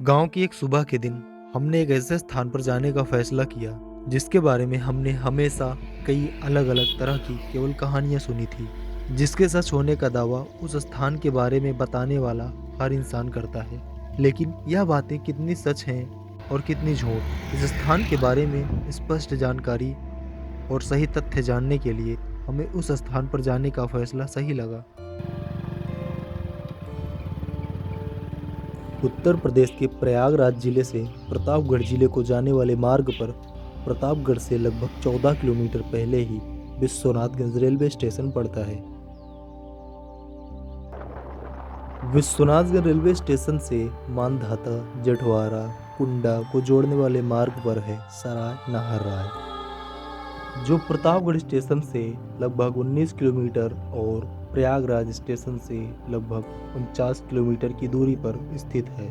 गांव की एक सुबह के दिन हमने एक ऐसे स्थान पर जाने का फैसला किया जिसके बारे में हमने हमेशा कई अलग अलग तरह की केवल कहानियां सुनी थी, जिसके सच होने का दावा उस स्थान के बारे में बताने वाला हर इंसान करता है। लेकिन यह बातें कितनी सच हैं और कितनी झूठ, इस स्थान के बारे में स्पष्ट जानकारी और सही तथ्य जानने के लिए हमें उस स्थान पर जाने का फैसला सही लगा। उत्तर प्रदेश के प्रयागराज जिले से प्रतापगढ़ जिले को जाने वाले मार्ग पर प्रतापगढ़ से लगभग 14 किलोमीटर पहले ही विश्वनाथगंज रेलवे स्टेशन पड़ता है। विश्वनाथगंज रेलवे स्टेशन से मानधाता, जटवारा, कुंडा को जोड़ने वाले मार्ग पर है सराय नाहर राय, जो प्रतापगढ़ स्टेशन से लगभग 19 किलोमीटर और प्रयागराज स्टेशन से लगभग 49 किलोमीटर की दूरी पर स्थित है।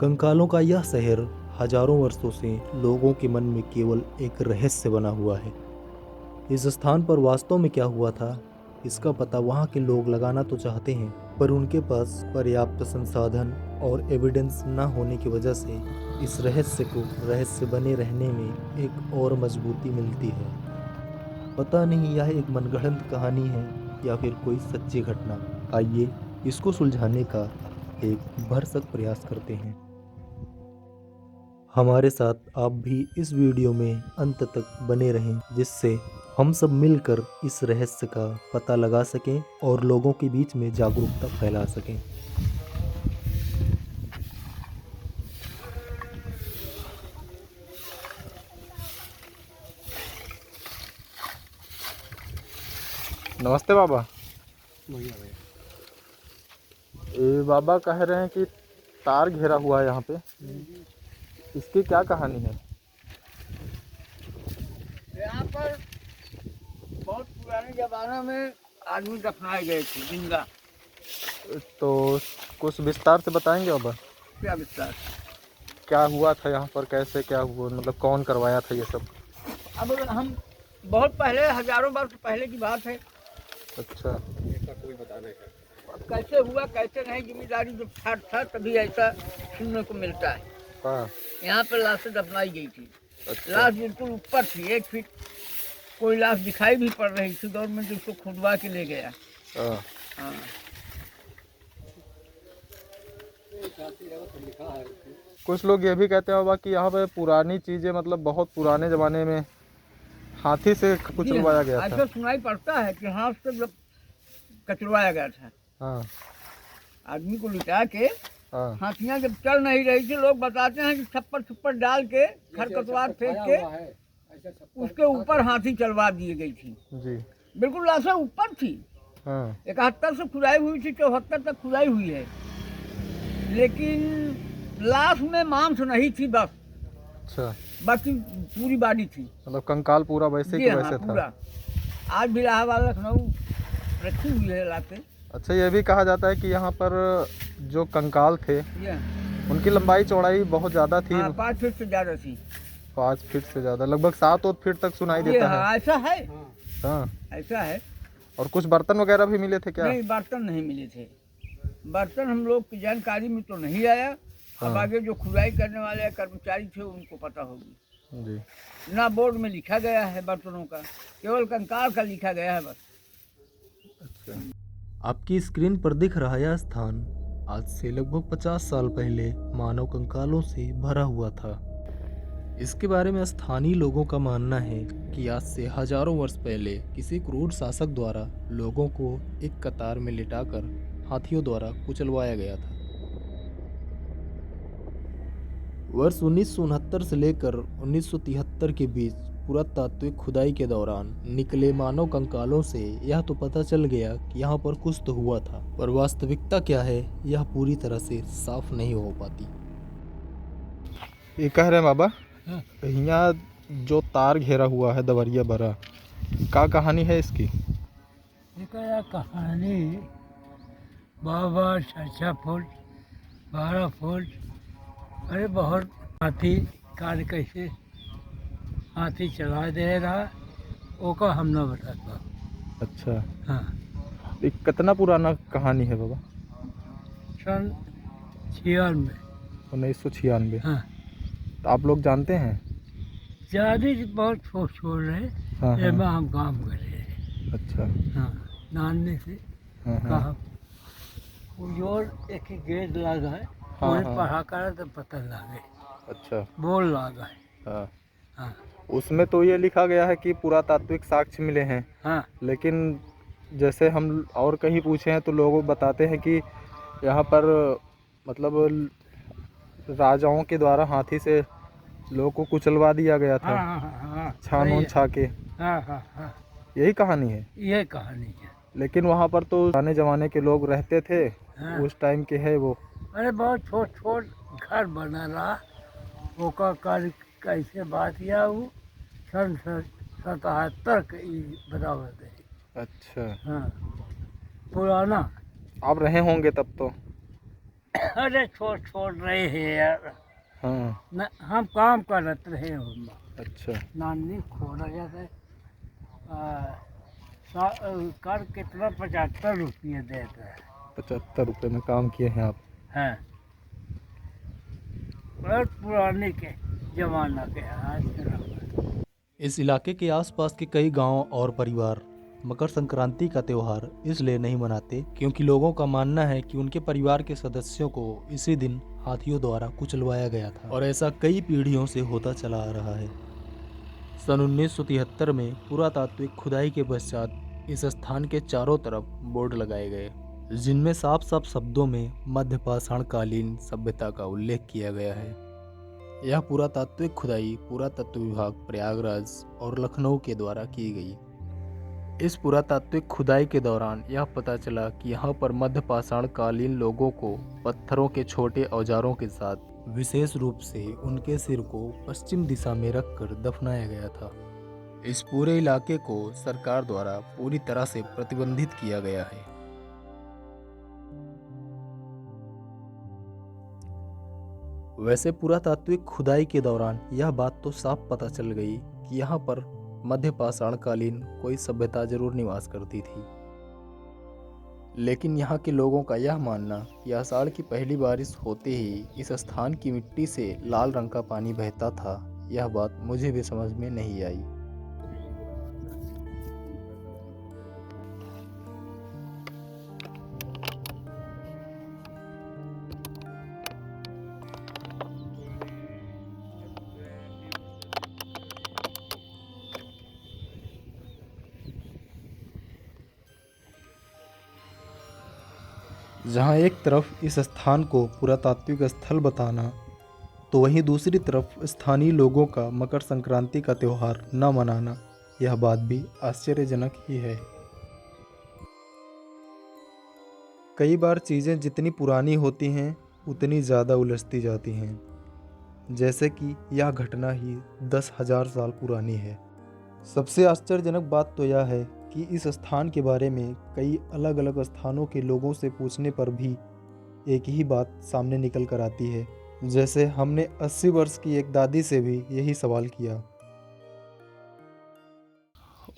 कंकालों का यह शहर हजारों वर्षों से लोगों के मन में केवल एक रहस्य बना हुआ है। इस स्थान पर वास्तव में क्या हुआ था, इसका पता वहाँ के लोग लगाना तो चाहते हैं, पर उनके पास पर्याप्त संसाधन और एविडेंस न होने की वजह से इस रहस्य को रहस्य बने रहने में एक और मजबूती मिलती है। पता नहीं यह एक मनगढ़ंत कहानी है या फिर कोई सच्ची घटना। आइए इसको सुलझाने का एक भरसक प्रयास करते हैं। हमारे साथ आप भी इस वीडियो में अंत तक बने रहें, जिससे हम सब मिलकर इस रहस्य का पता लगा सकें और लोगों के बीच में जागरूकता फैला सकें। नमस्ते बाबा। बढ़िया भैया। ये बाबा कह रहे हैं कि तार घेरा हुआ है यहाँ पे, इसकी क्या कहानी है? यहाँ पर बहुत पुराने जमाने में आदमी दफनाए गए थे जिंदा। तो कुछ विस्तार से बताएंगे बाबा, क्या विस्तार? क्या हुआ था यहाँ पर, कैसे क्या हुआ, मतलब कौन करवाया था ये सब? अब हम बहुत पहले, हजारों वर्ष पहले की बात है। अच्छा। अब कैसे हुआ कैसे नहीं, जिम्मेदारी जब ठाट था तभी ऐसा सुनने को मिलता है। हाँ। यहाँ पर लाशें दफनाई गई थी। अच्छा। लाश बिल्कुल ऊपर थी, 1 फीट। कोई लाश दिखाई भी पड़ रही थी, गवर्नमेंट उसको खुदवा के ले गया। हाँ। हाँ। कुछ लोग ये भी कहते हैं बाबा कि यहाँ पे पुरानी चीजें, मतलब बहुत पुराने जमाने में हाथी से कुचलवाया गया था। ऐसा सुनाई पड़ता है कि हाथ से जब कचरवाया गया था। हाँ। आदमी को लिटा के हाँ। हाथियाँ जब चल नहीं रही थी, लोग बताते हैं कि छप्पर छप्पर डाल के खरपतवार फेंक के उसके ऊपर हाथी चलवा दी गई थी। जी। बिल्कुल लाशें ऊपर थी। हाँ। 71 से खुदाई हुई थी, 74 तक खुदाई हुई है, लेकिन लाश में मांस नहीं थी बस। अच्छा। बाकी पूरी बॉडी थी। मतलब कंकाल पूरा वैसे जी के हाँ, वैसे था। पूरा। आज भी इलाहाबाद लखनऊ रखी हुई है लाशें। अच्छा, ये भी कहा जाता है कि यहाँ पर जो कंकाल थे ये उनकी लंबाई चौड़ाई बहुत ज़्यादा थी। 5 फीट से ज़्यादा थी। 5 फीट से ज़्यादा, लगभग 7 फीट तक सुनाई ये देता हाँ, है। ऐसा है। हाँ। ऐसा है। और कुछ बर्तन वगैरह भी मिले थे क्या? नहीं, बर्तन नहीं मिले थे। बर्तन हम लोग की जानकारी में तो नहीं आया। अब हाँ। आगे जो खुदाई करने वाले कर्मचारी थे उनको पता होगी। जी। ना बोर्ड में लिखा गया है बर्तनों का, केवल कंकाल का लिखा गया है बस। अच्छा। आपकी स्क्रीन पर दिख रहा यह स्थान आज से लगभग 50 साल पहले मानव कंकालों से भरा हुआ था। इसके बारे में स्थानीय लोगों का मानना है कि आज से हजारों वर्ष पहले किसी क्रूर शासक द्वारा लोगों को एक कतार में लिटाकर हाथियों द्वारा कुचलवाया गया था। वर्ष 1969 से लेकर 1973 के बीच पुरातात्विक खुदाई के दौरान निकले मानव कंकालों से यह तो पता चल गया कि यहाँ पर कुछ तो हुआ था, पर वास्तविकता क्या है यह पूरी तरह से साफ नहीं हो पाती। ये कह रहे हैं बाबा, हाँ। यहाँ जो तार घेरा हुआ है दवरिया भरा, क्या कहानी है इसकी? ये कहानी 6 फुट 12 फुट, अरे बहुत हाथी कार्य कैसे हाथी चला दे रहा, वो का हम ना बता पाओ। अच्छा। हाँ। ये कितना पुराना कहानी है बाबा? सन 96 में। 1996। हाँ तो आप लोग जानते हैं? शादी से बहुत छोड़ रहे हाँ ये में हाँ। हम काम कर रहे हैं। अच्छा। हाँ नानने से हाँ कहा हाँ वो जोर एक ही गेट लगा है हाँ, उन्हें हाँ। पढ़ा कर तो पता लगे अच्छा। बोल लगा है। हाँ, हाँ उसमें तो ये लिखा गया है कि पुरातात्विक साक्ष्य मिले हैं, हाँ लेकिन जैसे हम और कहीं पूछे हैं तो लोग बताते हैं कि यहाँ पर मतलब राजाओं के द्वारा हाथी से लोगों को कुचलवा दिया गया हाँ था, हाँ हाँ हाँ छान सही ओन है। छा के। हाँ हाँ हाँ यही कहानी है। ये कहानी है। लेकिन वहाँ पर तो पुराने ज़माने के लोग रहते थे, हाँ उस टाइम के है वो। अरे बहुत छोट छोट घर बना रहा वो का कार्य कैसे बात या वो सन 77 के ई बराबर है। अच्छा, हाँ पुराना। आप रहे होंगे तब तो। अरे छोड़ रहे हैं यार हाँ। न हम काम करते रहे हम अच्छा। नानी खोला जाता है कर कितना 75 रुपये देता है। 75 रुपये में काम किए हैं आप? हाँ बहुत पुराने के जमाना के आज के ना। इस इलाके के आसपास के कई गांव और परिवार मकर संक्रांति का त्यौहार इसलिए नहीं मनाते क्योंकि लोगों का मानना है कि उनके परिवार के सदस्यों को इसी दिन हाथियों द्वारा कुचलवाया गया था और ऐसा कई पीढ़ियों से होता चला आ रहा है। सन 1973 में पुरातात्विक खुदाई के पश्चात इस स्थान के चारों तरफ बोर्ड लगाए गए जिनमें साफ साफ शब्दों में मध्यपाषाण कालीन सभ्यता का उल्लेख किया गया है। यह पुरातात्विक खुदाई पुरातत्व विभाग प्रयागराज और लखनऊ के द्वारा की गई। इस पुरातात्विक खुदाई के दौरान यह पता चला कि यहाँ पर मध्यपाषाण कालीन लोगों को पत्थरों के छोटे औजारों के साथ विशेष रूप से उनके सिर को पश्चिम दिशा में रखकर दफनाया गया था। इस पूरे इलाके को सरकार द्वारा पूरी तरह से प्रतिबंधित किया गया है। वैसे पुरातात्विक खुदाई के दौरान यह बात तो साफ पता चल गई कि यहाँ पर मध्यपाषाण कालीन कोई सभ्यता जरूर निवास करती थी, लेकिन यहाँ के लोगों का यह मानना कि आषाढ़ की पहली बारिश होते ही इस स्थान की मिट्टी से लाल रंग का पानी बहता था, यह बात मुझे भी समझ में नहीं आई। जहाँ एक तरफ इस स्थान को पुरातात्विक स्थल बताना तो वहीं दूसरी तरफ स्थानीय लोगों का मकर संक्रांति का त्यौहार न मनाना, यह बात भी आश्चर्यजनक ही है। कई बार चीज़ें जितनी पुरानी होती हैं उतनी ज़्यादा उलझती जाती हैं, जैसे कि यह घटना ही 10,000 साल पुरानी है। सबसे आश्चर्यजनक बात तो यह है कि इस स्थान के बारे में कई अलग अलग स्थानों के लोगों से पूछने पर भी एक ही बात सामने निकल कर आती है। जैसे हमने 80 वर्ष की एक दादी से भी यही सवाल किया।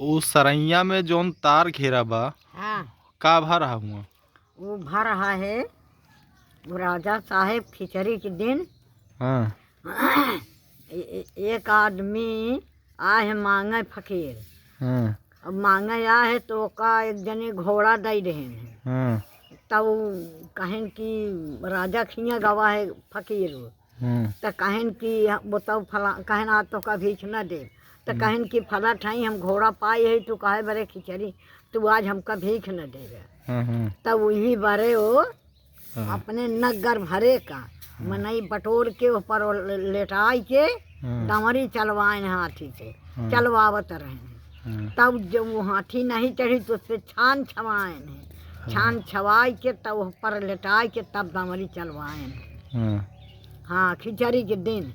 उस सरैया में जोन तार घेरा बा हाँ का भा रहा हुआ? वो भर रहा है वो राजा साहेब खिचड़ी के दिन हाँ। एक आदमी आए मांगे फकीर। हाँ। अब मांगे आ है तो का एक जने घोड़ा दे रहे हैं। हाँ। तब कहें कि राजा खिया गवा है फकीर तो कहें कि बताओ फला कहें आज तो का भीख न दे तो कहें कि फला ठाई हम घोड़ा पाई है तो कहे बरे खिचड़ी तो आज हमका भीख न देगा। तब वही बारे वो अपने नगर भरे का मनई बटोर के ऊपर लेटाई के डमरी चलवाए हाथी से चलवावत रहे। तब जब वो हाथी नहीं चढ़ी तो उससे छान छवाए हैं, छान छवाई के तब ऊपर लेटाई के तब डमरी चलवाए हैं। हाँ खिचड़ी के दिन।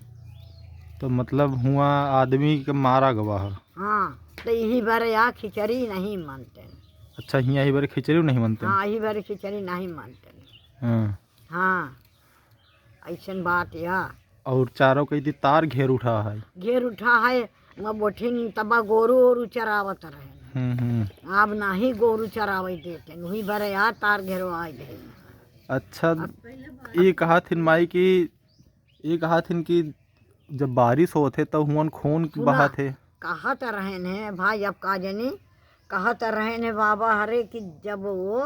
तो मतलब हुआ आदमी के मारा गवा है। हाँ तो यही बारे यहाँ खिचड़ी नहीं मानते। अच्छा हियाँ ही बारे खिचड़ी नहीं मनते? हाँ यही बारे खिचड़ी नहीं मानते। हाँ। हाँ ऐसन बात या। और चारों कई तार घेर उठा है। घेर उठा है बोठिन तबा गोरू और चरावत रहे। अब नहीं गोरू चरावे देते वही बारे यहाँ तार घेरवा दे। अच्छा ये कहा थी माई कि ये कहा थी कि जब बारिश होते तब हुआ खून सुना। बहा थे। कहा तो रहे ने भाई अब का जनी कहा तो रहे ने बाबा हरे कि जब वो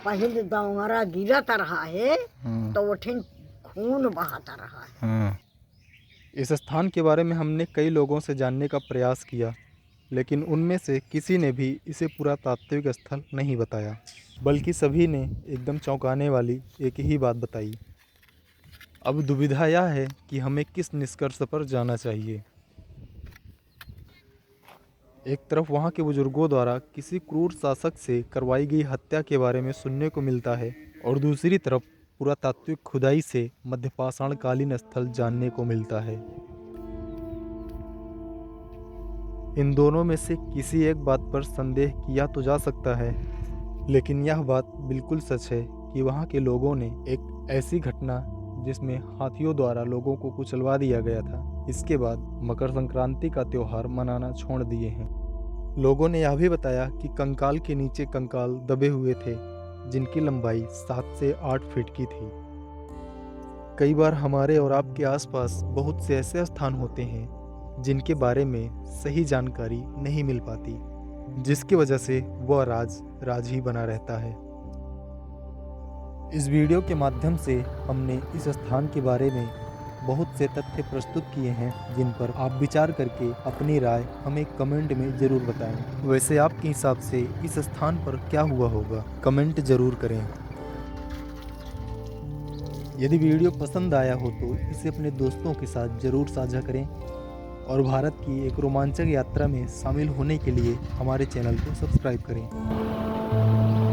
पहले दौरा गिरत रहा है तो उठिन खून बहाता रहा है। इस स्थान के बारे में हमने कई लोगों से जानने का प्रयास किया, लेकिन उनमें से किसी ने भी इसे पुरातात्विक स्थल नहीं बताया, बल्कि सभी ने एकदम चौंकाने वाली एक ही बात बताई। अब दुविधा यह है कि हमें किस निष्कर्ष पर जाना चाहिए। एक तरफ वहाँ के बुजुर्गों द्वारा किसी क्रूर शासक से करवाई गई हत्या के बारे में सुनने को मिलता है, और दूसरी तरफ पुरातात्विक खुदाई से मध्यपाषाण कालीन स्थल जानने को मिलता है। इन दोनों में से किसी एक बात पर संदेह किया तो जा सकता है, लेकिन यह बात बिल्कुल सच है कि वहाँ के लोगों ने एक ऐसी घटना जिसमें हाथियों द्वारा लोगों को कुचलवा दिया गया था, इसके बाद मकर संक्रांति का त्यौहार मनाना छोड़ दिए हैं। लोगों ने यह भी बताया कि कंकाल के नीचे कंकाल दबे हुए थे, जिनकी लंबाई 7 से 8 फीट की थी। कई बार हमारे और आपके आसपास बहुत से ऐसे स्थान होते हैं जिनके बारे में सही जानकारी नहीं मिल पाती, जिसकी वजह से वह राज ही बना रहता है। इस वीडियो के माध्यम से हमने इस स्थान के बारे में बहुत से तथ्य प्रस्तुत किए हैं, जिन पर आप विचार करके अपनी राय हमें कमेंट में ज़रूर बताएं। वैसे आपके हिसाब से इस स्थान पर क्या हुआ होगा, कमेंट ज़रूर करें। यदि वीडियो पसंद आया हो तो इसे अपने दोस्तों के साथ ज़रूर साझा करें, और भारत की एक रोमांचक यात्रा में शामिल होने के लिए हमारे चैनल को सब्सक्राइब करें।